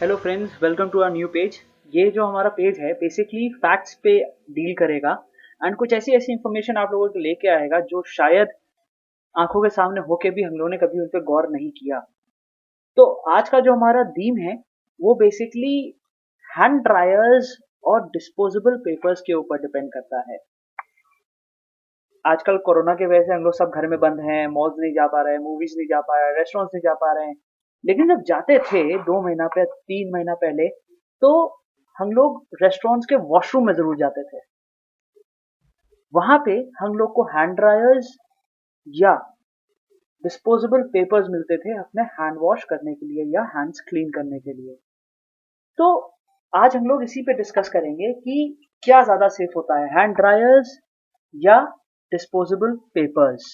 Hello friends, welcome to our new page. ये जो हमारा पेज है बेसिकली फैक्ट्स पे डील करेगा एंड कुछ ऐसी ऐसी इन्फॉर्मेशन आप लोगों को लेके आएगा जो शायद आंखों के सामने होके भी हम लोगों ने कभी उन पर गौर नहीं किया। तो आज का जो हमारा थीम है वो बेसिकली हैंड ड्रायर्स और डिस्पोजेबल पेपर्स के ऊपर डिपेंड करता है। आजकल कोरोना की वजह से हम लोग सब घर में बंद हैं, मॉल्स नहीं जा पा रहे हैं, मूवीज नहीं जा पा रहे हैं, रेस्टोरेंट्स नहीं जा पा रहे हैं। लेकिन जब जाते थे 2 महीना पे 3 महीना पहले, तो हम लोग रेस्टोरेंट्स के वॉशरूम में जरूर जाते थे। वहां पे हम लोग को हैंड ड्रायर्स या डिस्पोजेबल पेपर्स मिलते थे अपने हैंड वॉश करने के लिए या हैंड्स क्लीन करने के लिए। तो आज हम लोग इसी पे डिस्कस करेंगे कि क्या ज्यादा सेफ होता है, हैंड ड्रायर्स या डिस्पोजेबल पेपर्स।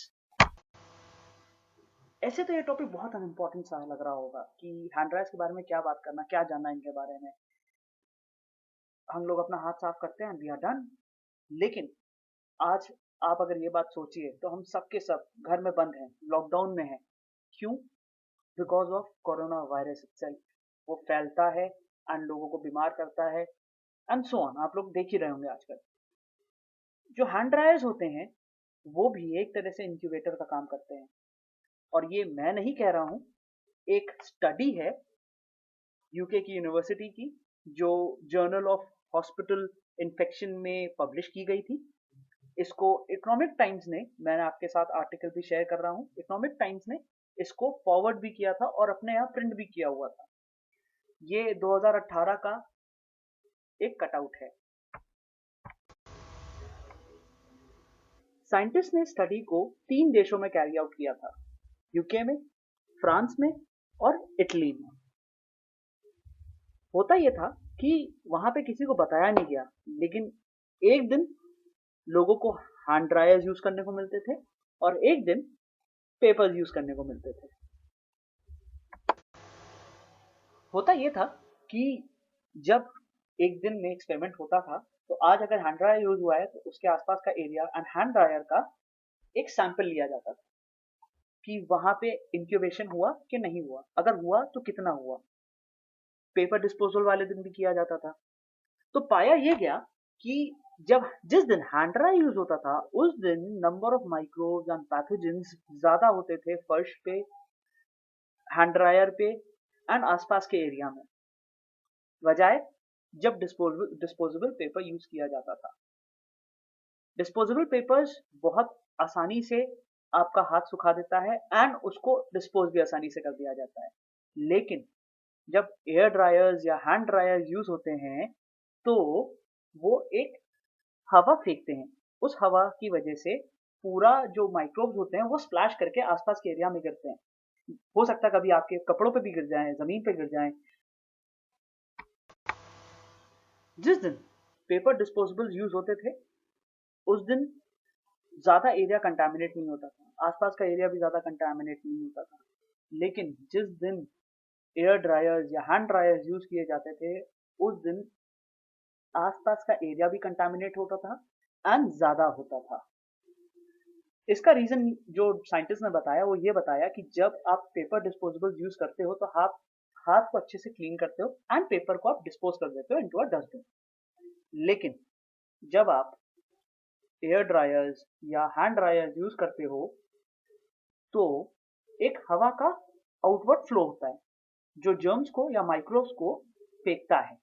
ऐसे तो ये टॉपिक बहुत अनइम्पोर्टेंट सा लग रहा होगा कि हैंड ड्रायर्स के बारे में क्या बात करना, क्या जानना इनके बारे में। हम लोग अपना हाथ साफ करते हैं, वी आर डन। लेकिन आज आप अगर ये बात सोचिए तो हम सब के सब घर में बंद हैं, लॉकडाउन में हैं। क्यों? Because of corona virus itself. वो फैलता है एंड लोगों को बीमार करता है एंड सो ऑन। आप लोग देख ही रहे होंगे आजकल जो हैंड ड्रायर्स होते हैं वो भी एक तरह से इंक्यूबेटर का काम करते हैं। और ये मैं नहीं कह रहा हूं, एक स्टडी है यूके की यूनिवर्सिटी की जो जर्नल ऑफ हॉस्पिटल इन्फेक्शन में पब्लिश की गई थी। इसको इकोनॉमिक टाइम्स ने, मैं आपके साथ आर्टिकल भी शेयर कर रहा हूँ, इकोनॉमिक टाइम्स ने इसको फॉरवर्ड भी किया था और अपने यहाँ प्रिंट भी किया हुआ था। ये 2018 का एक कटआउट है। साइंटिस्ट ने स्टडी को 3 देशों में कैरी आउट किया था, यूके में, फ्रांस में और इटली में। होता यह था कि वहां पे किसी को बताया नहीं गया, लेकिन एक दिन लोगों को हैंड ड्रायर्स यूज करने को मिलते थे और एक दिन पेपर्स यूज करने को मिलते थे। होता यह था कि जब एक दिन में एक्सपेरिमेंट होता था तो आज अगर हैंड ड्रायर यूज हुआ है तो उसके आसपास का एरिया एंड हैंड ड्रायर का एक सैंपल लिया जाता था कि वहां पे इंक्यूबेशन हुआ कि नहीं हुआ, अगर हुआ तो कितना हुआ। पेपर डिस्पोजल वाले दिन भी किया जाता था। तो पाया यह गया कि जब जिस दिन हैंड ड्रायर यूज होता था उस दिन number of microbes and pathogens ज्यादा होते थे फर्श पे, हैंड ड्रायर पे एंड आसपास के एरिया में, बजाय जब डिस्पोजेबल पेपर यूज किया जाता था। डिस्पोजेबल पेपर्स बहुत आसानी से आपका हाथ सुखा देता है एंड उसको डिस्पोज भी आसानी से कर दिया जाता है। लेकिन जब एयर ड्रायर्स या हैंड ड्रायर्स यूज होते हैं तो वो एक हवा फेंकते हैं। उस हवा की वजह से पूरा जो माइक्रोब्स होते हैं वो स्प्लैश करके आसपास के एरिया में गिरते हैं। हो सकता है कभी आपके कपड़ों पे भी गिर जाएं, जमीन पे गिर जाएं। जिस दिन पेपर डिस्पोजेबल यूज होते थे उस दिन ज्यादा एरिया कंटामिनेट नहीं होता था, आसपास का एरिया भी ज्यादा कंटामिनेट नहीं होता था। लेकिन जिस दिन एयर ड्रायर्स या हैंड ड्रायर्स यूज किए जाते थे उस दिन आसपास का एरिया भी कंटामिनेट होता था एंड ज्यादा होता था। इसका रीजन जो साइंटिस्ट ने बताया वो ये बताया कि जब आप पेपर डिस्पोजेबल यूज करते हो तो आप हाथ को अच्छे से क्लीन करते हो एंड पेपर को आप डिस्पोज कर देते हो इनटू अ डस्टबिन। लेकिन जब आप एयर ड्रायर्स या हैंड ड्रायर्स यूज करते हो तो एक हवा का आउटवर्ड फ्लो होता है जो जर्म्स को या माइक्रोब्स को फेंकता है।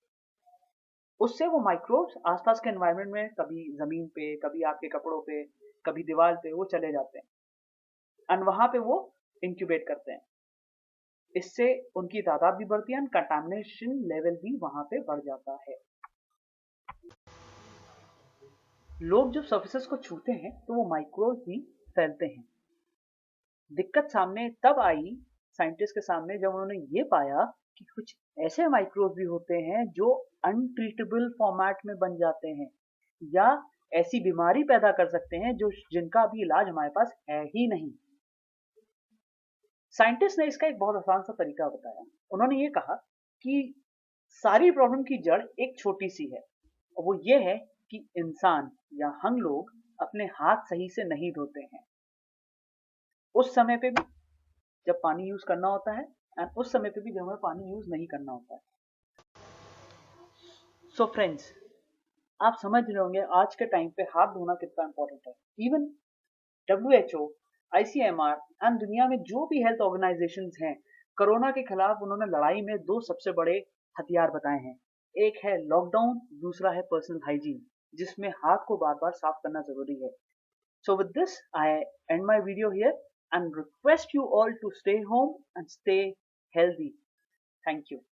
उससे वो माइक्रोब्स आसपास के एनवायरनमेंट में, कभी जमीन पे, कभी आपके कपड़ों पे, कभी दीवार पे, वो चले जाते हैं एंड वहां पे वो इंक्यूबेट करते हैं। इससे उनकी तादाद भी बढ़ती है एंड कंटामिनेशन लेवल भी वहां पे बढ़ जाता है। लोग जब सर्फेसेस को छूते हैं तो वो माइक्रोब्स भी फैलते हैं। दिक्कत सामने तब आई साइंटिस्ट के सामने जब उन्होंने ये पाया कि कुछ ऐसे माइक्रोब्स भी होते हैं जो अनट्रीटेबल फॉर्मेट में बन जाते हैं या ऐसी बीमारी पैदा कर सकते हैं जो जिनका अभी इलाज हमारे पास है ही नहीं। साइंटिस्ट ने इसका एक बहुत आसान सा तरीका बताया। उन्होंने ये कहा कि सारी प्रॉब्लम की जड़ एक छोटी सी है और वो ये है कि इंसान या हम लोग अपने हाथ सही से नहीं धोते हैं। उस समय पे भी जब पानी यूज करना होता है एंड उस समय पे भी जब हमें पानी यूज नहीं करना होता है। सो फ्रेंड्स, आप समझ रहे होंगे आज के टाइम पे हाथ धोना कितना इंपॉर्टेंट है। इवन WHO, ICMR एंड दुनिया में जो भी हेल्थ ऑर्गेनाइजेशंस हैं, कोरोना के खिलाफ उन्होंने लड़ाई में दो सबसे बड़े हथियार बताए हैं। एक है लॉकडाउन, दूसरा है पर्सनल हाइजीन, जिसमें हाथ को बार बार साफ करना जरूरी है। So with this, I end my video here and request you all to stay home and stay healthy. Thank you.